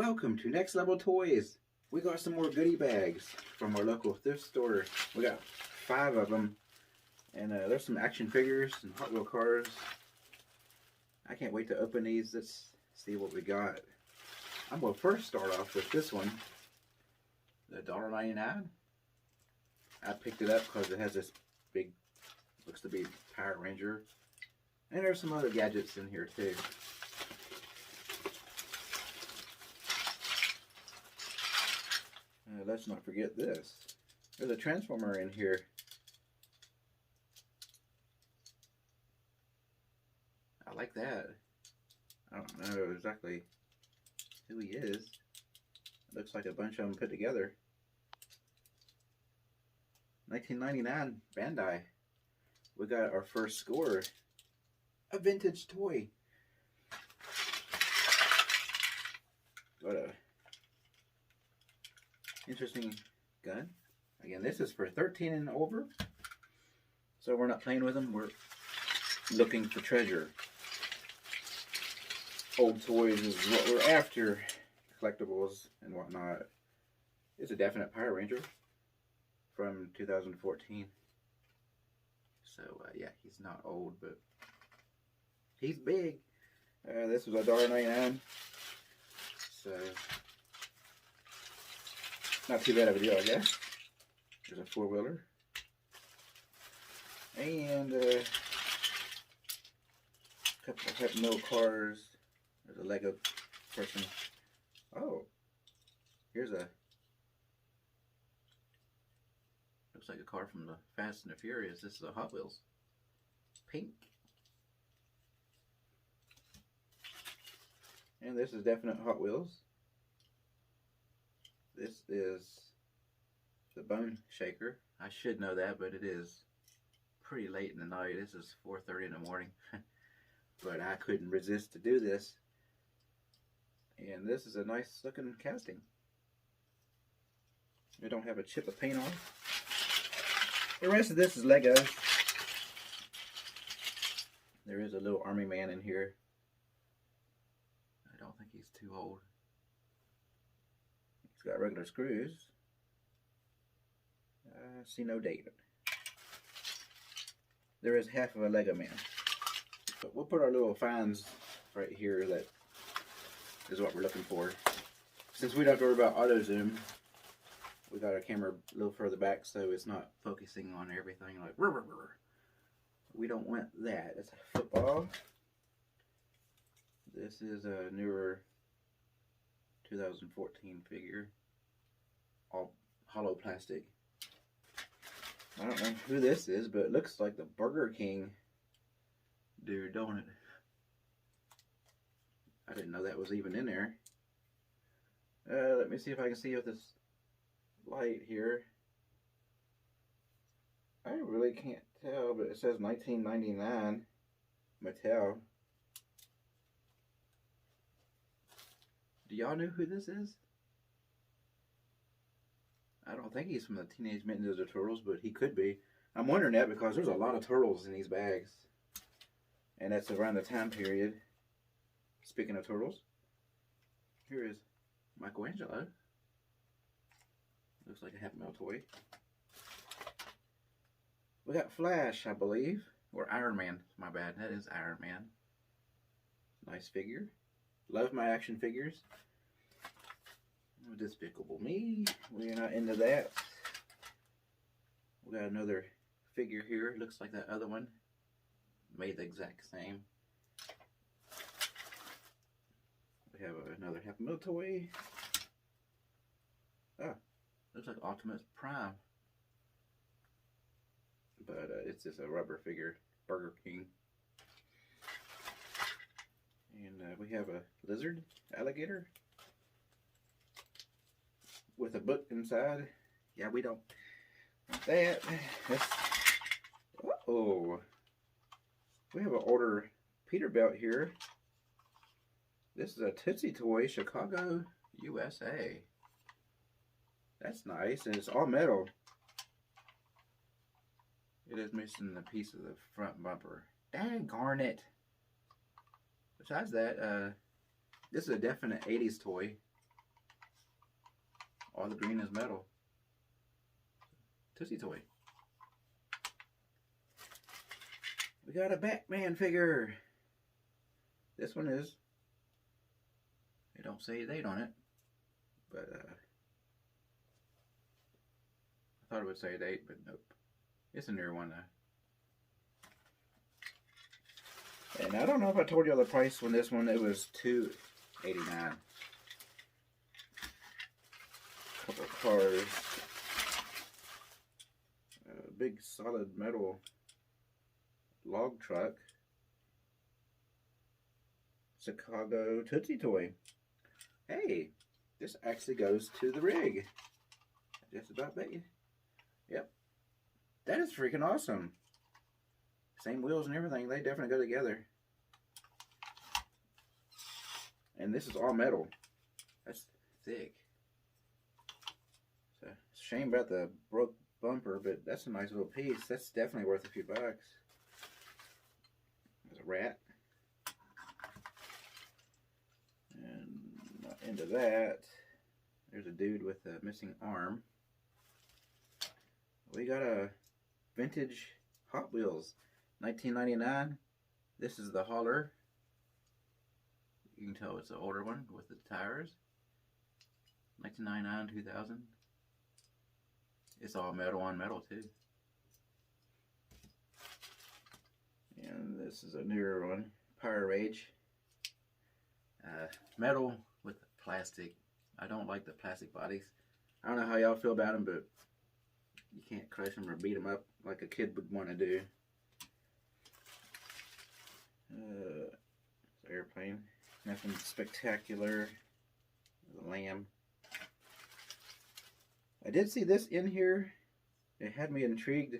Welcome to Next Level Toys. We got some more goodie bags from our local thrift store. We got 5 of them. And there's some action figures and Hot Wheel cars. I can't wait to open these. Let's see what we got. I'm going to first start off with this one. The $1.99. I picked it up because it has this big, looks to be Power Ranger. And there's some other gadgets in here too. Let's not forget this. There's a Transformer in here. I like that. I don't know exactly who he is. It looks like a bunch of them put together. 1999 Bandai. We got our first score. A vintage toy. Got a interesting gun. Again, this is for 13 and over. So we're not playing with them. We're looking for treasure. Old toys is what we're after. Collectibles and whatnot. It's a definite Power Ranger from 2014. So yeah, he's not old, but he's big. This was $1.99. So not too bad of a deal, I guess. There's a 4-wheeler. And a couple of Happy Meal cars. There's a Lego person. Oh, here's a, looks like a car from the Fast and the Furious. This is a Hot Wheels. Pink. And this is definite Hot Wheels. This is the Bone Shaker. I should know that, but it is pretty late in the night. This is 4:30 in the morning. But I couldn't resist to do this. And this is a nice looking casting. We don't have a chip of paint on. The rest of this is Lego. There is a little army man in here. I don't think he's too old. He's got regular screws. I see no date. There is half of a Lego man. But we'll put our little finds right here. That is what we're looking for. Since we don't have to worry about auto zoom, we got our camera a little further back so it's not focusing on everything like rrr, rrr, rrr. We don't want that. It's a football. This is a newer 2014 figure. All hollow plastic. I don't know who this is, but it looks like the Burger King dude, don't it? I didn't know that was even in there. Let me see if I can see with this light here. I really can't tell, but it says 1999 Mattel. Do y'all know who this is? I don't think he's from the Teenage Mutant Ninja Turtles, but he could be. I'm wondering that because there's a lot of turtles in these bags. And that's around the time period. Speaking of turtles, here is Michelangelo. Looks like a Happy Meal toy. We got Flash, I believe. Or Iron Man. My bad. That is Iron Man. Nice figure. Love my action figures. Despicable Me. We're not into that. We got another figure here. Looks like that other one. Made the exact same. We have another Happy Meal toy. Ah, looks like Optimus Prime. But it's just a rubber figure. Burger King. And we have a lizard, alligator, with a book inside. Yeah, we don't want that. Uh-oh. We have an older Peterbilt here. This is a Tootsie Toy, Chicago, USA. That's nice, and it's all metal. It is missing the piece of the front bumper. Dang it. Besides that, this is a definite 80s toy. All the green is metal. Tootsie Toy. We got a Batman figure. This one is. They don't say a date on it, but I thought it would say a date, but nope. It's a newer one though. And I don't know if I told you all the price on this one. It was $2.89. Couple of cars. A big solid metal log truck. Chicago Tootsie Toy. Hey, this actually goes to the rig. Just about bet you. Yep. That is freaking awesome. Same wheels and everything. They definitely go together. And this is all metal. That's thick. So, it's a shame about the broke bumper, but that's a nice little piece. That's definitely worth a few bucks. There's a rat. And into that, there's a dude with a missing arm. We got a vintage Hot Wheels, 1999. This is the hauler. You can tell it's an older one with the tires. 1999, 2000. It's all metal on metal too. And this is a newer one, Power Rage. Metal with plastic. I don't like the plastic bodies. I don't know how y'all feel about them, but you can't crush them or beat them up like a kid would want to do. Airplane. Nothing spectacular. The lamb. I did see this in here. It had me intrigued.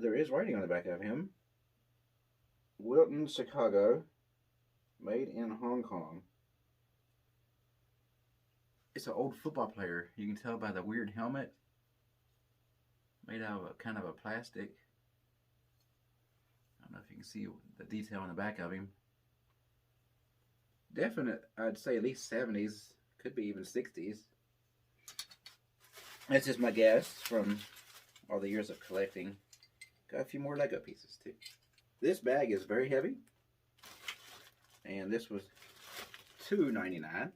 There is writing on the back of him. Wilton, Chicago. Made in Hong Kong. It's an old football player. You can tell by the weird helmet. Made out of a kind of a plastic. I don't know if you can see the detail on the back of him. Definite, I'd say at least 70s. Could be even 60s. That's just my guess from all the years of collecting. Got a few more Lego pieces too. This bag is very heavy. And this was $2.99.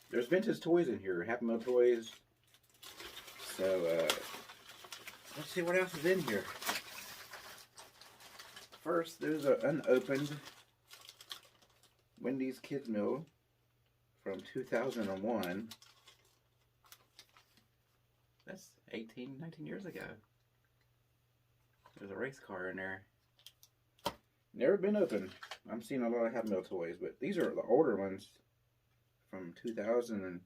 There's vintage toys in here, Happy Meal toys. So, let's see what else is in here. First, there's an unopened Wendy's Kids Meal from 2001. That's 19 years ago. There's a race car in there. Never been opened. I'm seeing a lot of Happy Meal toys, but these are the older ones from 2000 and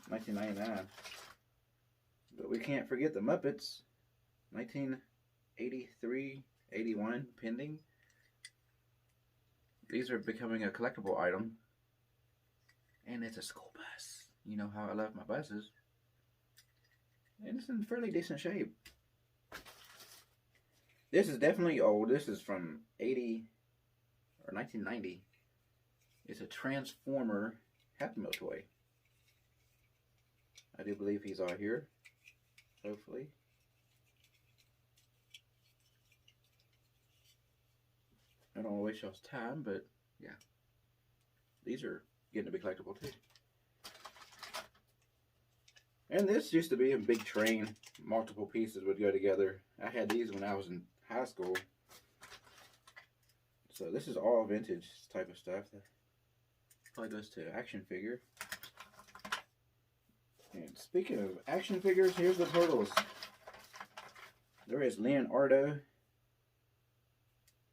1999. But we can't forget the Muppets, 1983, 81, pending. These are becoming a collectible item. And it's a school bus. You know how I love my buses. And it's in fairly decent shape. This is definitely old. This is from 80 or 1990. It's a Transformer Happy Meal toy. I do believe he's all here. Hopefully. I don't want to waste y'all's time, but yeah. These are getting to be collectible too. And this used to be a big train. Multiple pieces would go together. I had these when I was in high school. So this is all vintage type of stuff. That probably goes to action figure. And speaking of action figures, here's the Turtles. There is Leonardo.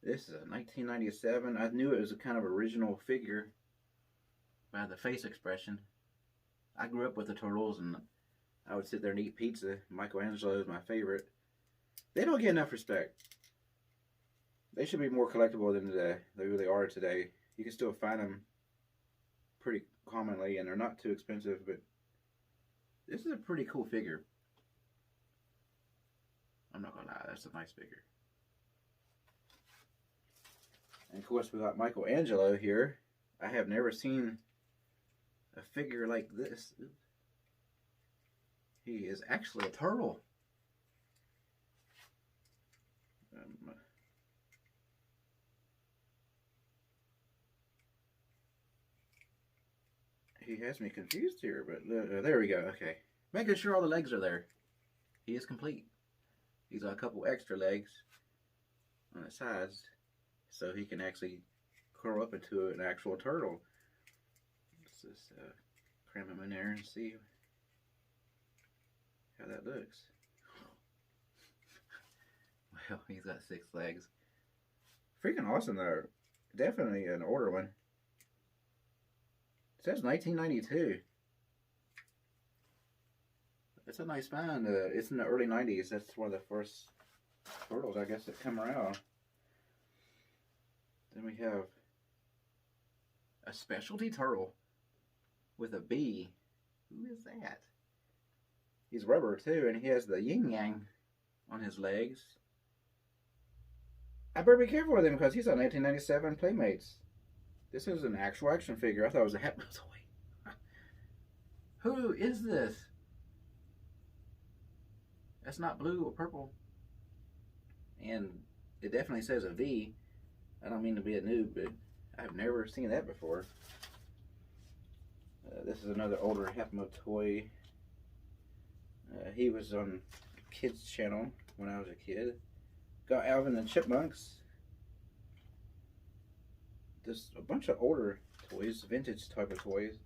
This is a 1997. I knew it was a kind of original figure by the face expression. I grew up with the Turtles, and I would sit there and eat pizza. Michelangelo is my favorite. They don't get enough respect. They should be more collectible than they really are today. You can still find them pretty commonly, and they're not too expensive, but this is a pretty cool figure. I'm not gonna lie, that's a nice figure. And of course we got Michelangelo here. I have never seen a figure like this. He is actually a turtle. He has me confused here, but there we go. Okay. Making sure all the legs are there. He is complete. He's got a couple extra legs on the sides, so he can actually curl up into an actual turtle. Let's just cram him in there and see how that looks. Well, he's got 6 legs. Freaking awesome though. Definitely an older one. It says 1992. It's a nice find. It's in the early 90s. That's one of the first turtles, I guess, that come around. Then we have a specialty turtle with a B. Who is that? He's rubber too, and he has the yin yang on his legs. I better be careful with him because he's on 1997 Playmates. This is an actual action figure. I thought it was a Hat Meal toy. Who is this? That's not blue or purple. And it definitely says a V. I don't mean to be a noob, but I've never seen that before. This is another older Hat Meal toy. He was on Kids Channel when I was a kid. Got Alvin and Chipmunks. There's a bunch of older toys, vintage type of toys.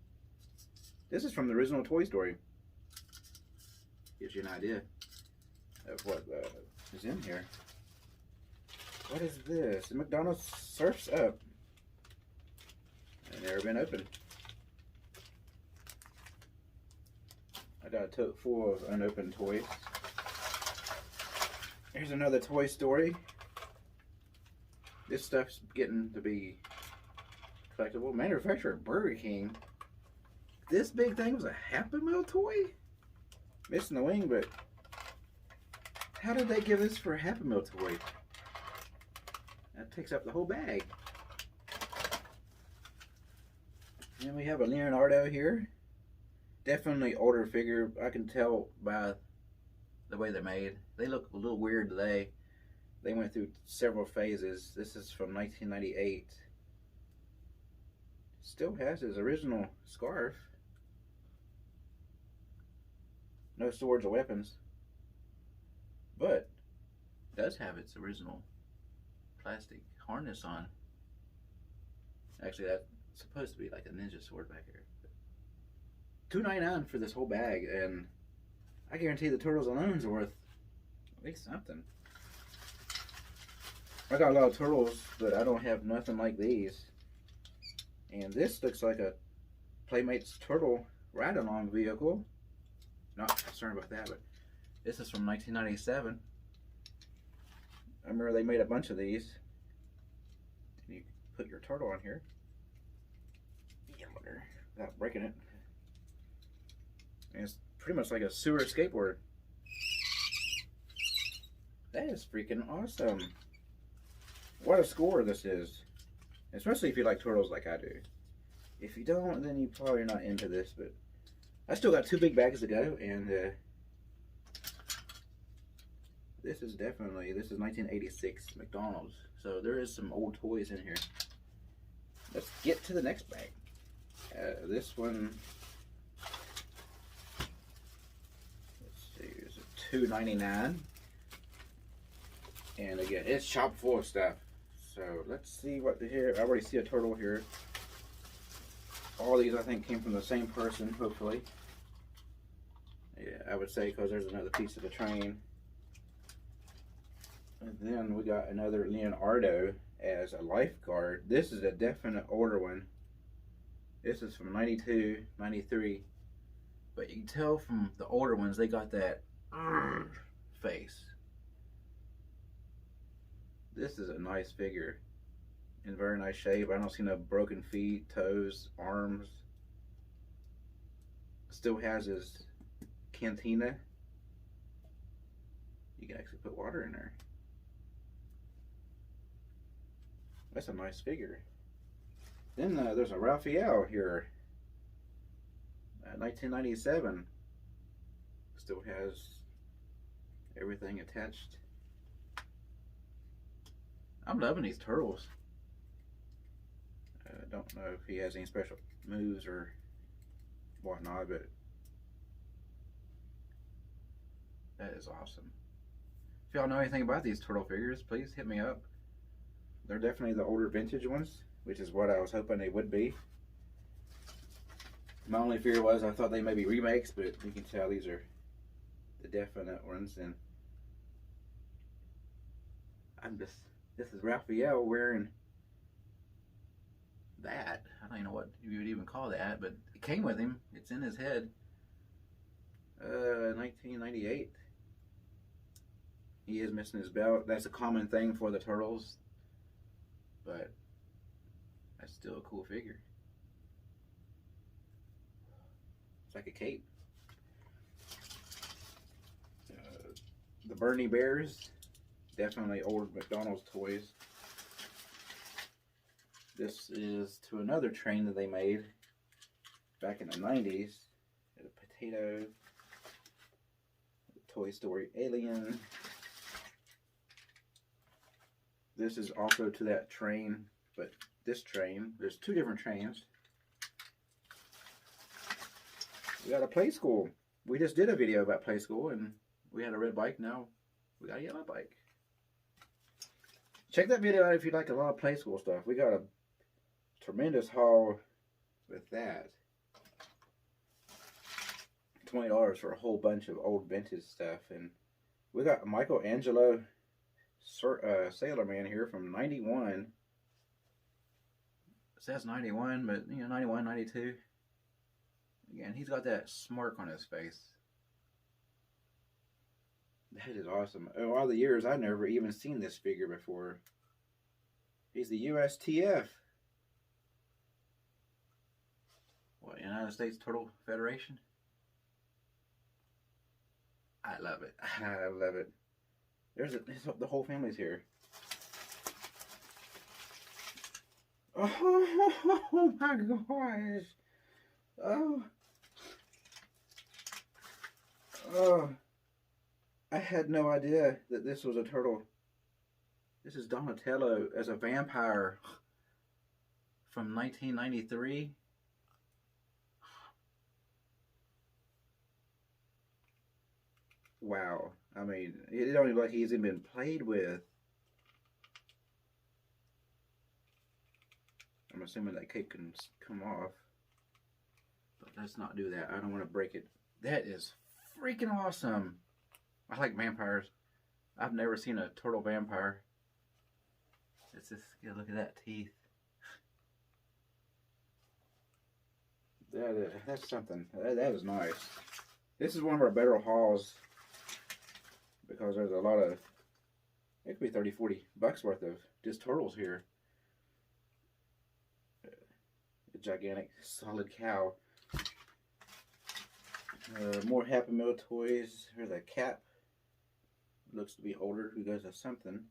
This is from the original Toy Story. Gives you an idea of what is in here. What is this? McDonald's Surf's Up. I've never been opened. I got a tote full of unopened toys. Here's another Toy Story. This stuff's getting to be collectible. Manufacturer Burger King. This big thing was a Happy Meal toy? Missing the wing, but how did they give this for a Happy Meal toy? That takes up the whole bag. And we have a Leonardo here. Definitely older figure. I can tell by the way they're made. They look a little weird today. They went through several phases. This is from 1998. Still has his original scarf. No swords or weapons. But does have its original plastic harness on. Actually, that's supposed to be like a ninja sword back here. $2.99 for this whole bag, and I guarantee the turtles alone is worth at least something. I got a lot of turtles, but I don't have nothing like these. And this looks like a Playmates turtle ride-along vehicle. Not concerned about that, but this is from 1997. I remember they made a bunch of these. You put your turtle on here. Without breaking it. And it's pretty much like a sewer skateboard. That is freaking awesome. What a score this is. Especially if you like turtles like I do. If you don't, then you probably are not into this, but I still got 2 big bags to go, and this is 1986 McDonald's. So there is some old toys in here. Let's get to the next bag. This one, let's see, is a $2.99. And again, it's chock full of stuff. So let's see what here. I already see a turtle here. All these I think came from the same person, hopefully. Yeah, I would say, because there's another piece of the train. And then we got another Leonardo as a lifeguard. This is a definite older one. This is from 92, 93. But you can tell from the older ones, they got that face. This is a nice figure. In very nice shape. I don't see no broken feet, toes, arms. Still has his cantina. You can actually put water in there. That's a nice figure. Then there's a Raphael here. 1997. Still has everything attached. I'm loving these turtles. I don't know if he has any special moves or whatnot, but that is awesome. If y'all know anything about these turtle figures, please hit me up. They're definitely the older vintage ones, which is what I was hoping they would be. My only fear was I thought they may be remakes, but you can tell these are the definite ones. And this is Raphael wearing that. I don't even know what you would even call that, but it came with him. It's in his head. 1998. He is missing his belt. That's a common thing for the turtles, but that's still a cool figure. It's like a cape. The Bernie Bears, definitely old McDonald's toys. This is to another train that they made back in the 90s. A potato, Toy Story alien. This is also to that train, but this train, there's two different trains. We got a play school. We just did a video about play school, and we had a red bike. Now we got a yellow bike. Check that video out if you like a lot of play school stuff. We got a tremendous haul with that. $20 for a whole bunch of old vintage stuff. And we got Michelangelo Sailor Man here from 91. It says 91, but you know, 91, 92. Again, he's got that smirk on his face. That is awesome. In all the years, I've never even seen this figure before. He's the USTF. What, United States Turtle Federation? I love it. I love it. The whole family's here. Oh my gosh. Oh. I had no idea that this was a turtle. This is Donatello as a vampire from 1993. Wow. I mean, it don't look like he's even been played with. I'm assuming that cape can come off. But let's not do that. I don't want to break it. That is freaking awesome. I like vampires. I've never seen a turtle vampire. Let's just get a look at that teeth. That's something. That is nice. This is one of our better hauls because there's a lot of, it could be 30, 40 bucks worth of just turtles here. A gigantic solid cow. More Happy Meal toys. Here's a cat. Looks to be older. Who does something.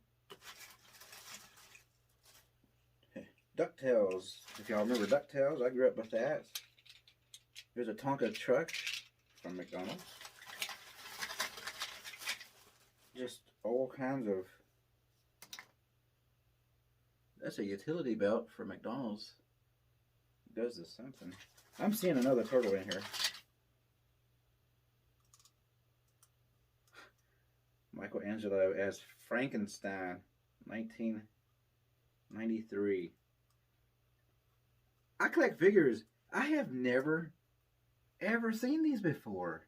DuckTales. If y'all remember DuckTales, I grew up with that. Here's a Tonka truck from McDonald's. Just all kinds of... That's a utility belt for McDonald's. Who does something. I'm seeing another turtle in here. Michelangelo as Frankenstein, 1993. I collect figures. I have never, ever seen these before.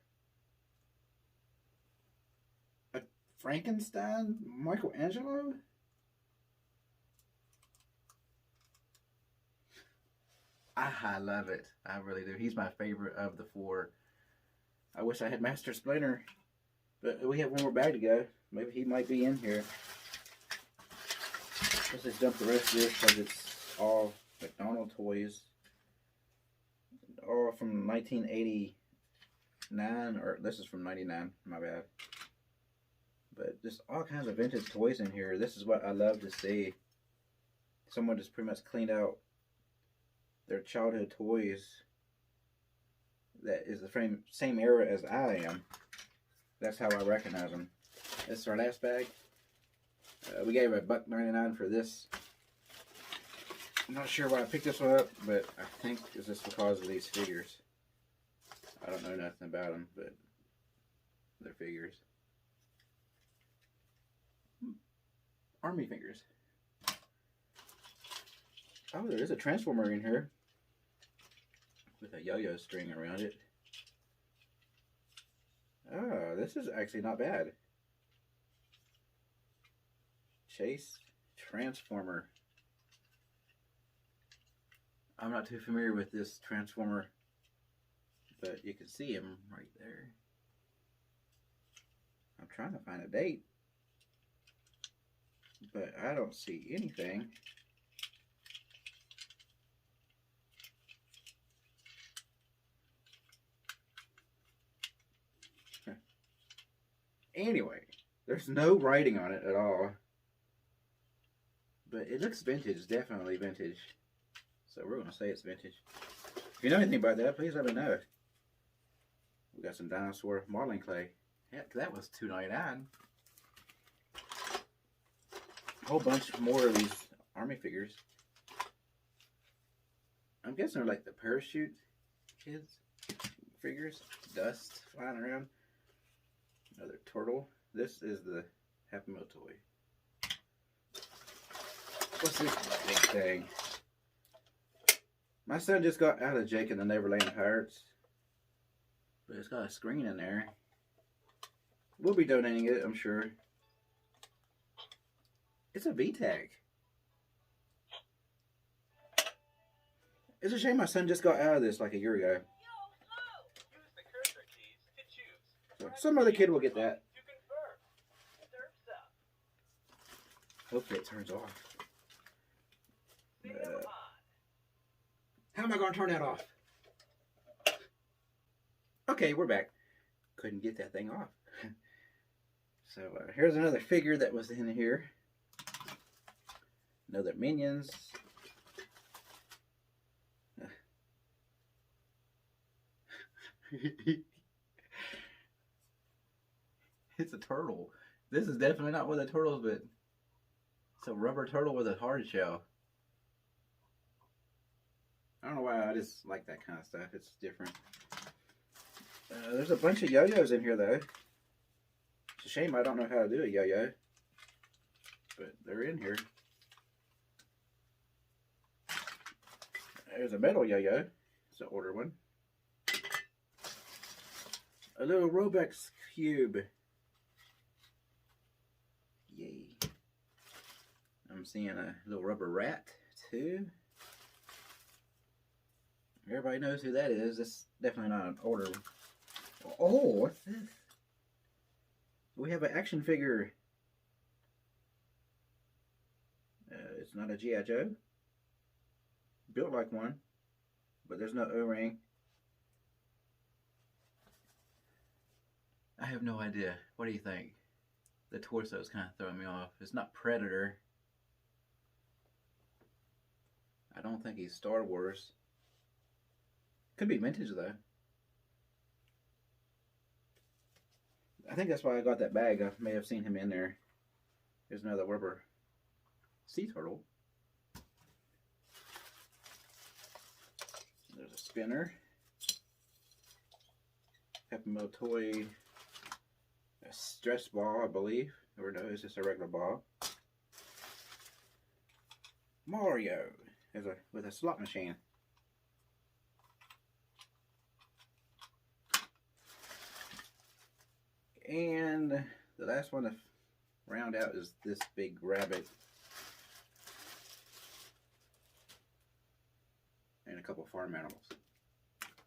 A Frankenstein Michelangelo? I love it. I really do. He's my favorite of the four. I wish I had Master Splinter. But we have one more bag to go. Maybe he might be in here. Let's just dump the rest of this because it's all McDonald's toys. All from 1989, or this is from 99, my bad. But just all kinds of vintage toys in here. This is what I love to see. Someone just pretty much cleaned out their childhood toys. that is the same era as I am. That's how I recognize them. This is our last bag. We gave $1.99 for this. I'm not sure why I picked this one up, but I think it's just because of these figures. I don't know nothing about them, but they're figures. Army figures. Oh, there is a Transformer in here with a yo-yo string around it. Oh, this is actually not bad. Chase Transformer. I'm not too familiar with this Transformer, but you can see him right there. I'm trying to find a date, but I don't see anything. Anyway, there's no writing on it at all, but it looks vintage, definitely vintage. So we're gonna say it's vintage. If you know anything about that, please let me know. We got some dinosaur modeling clay. Heck, that was $2.99. A whole bunch more of these army figures. I'm guessing they're like the parachute kids figures. Dust flying around. Another turtle. This is the Happy Meal toy. What's this big thing? My son just got out of Jake and the Neverland Pirates, but it's got a screen in there. We'll be donating it, I'm sure. It's a VTAG. It's a shame my son just got out of this like a year ago. So some other kid will get that. Hopefully it turns off. How am I going to turn that off? Okay, we're back. Couldn't get that thing off. So here's another figure that was in here. Another Minions. It's a turtle. This is definitely not one of the turtles, but it's a rubber turtle with a hard shell. I don't know why, I just like that kind of stuff. It's different. There's a bunch of yo-yos in here, though. It's a shame I don't know how to do a yo-yo, but they're in here. There's a metal yo-yo. It's an order one. A little Robux cube. Yay. I'm seeing a little rubber rat, too. Everybody knows who that is. That's definitely not an order. Oh, what's this? We have an action figure. It's not a G.I. Joe. Built like one, but there's no O-ring. I have no idea. What do you think? The torso is kind of throwing me off. It's not Predator. I don't think he's Star Wars. Could be vintage though. I think that's why I got that bag. I may have seen him in there. Here's another rubber sea turtle. There's a spinner. Happy Meal toy. A stress ball, I believe. Or no, it's just a regular ball. Mario with a slot machine. And the last one to round out is this big rabbit. And a couple farm animals.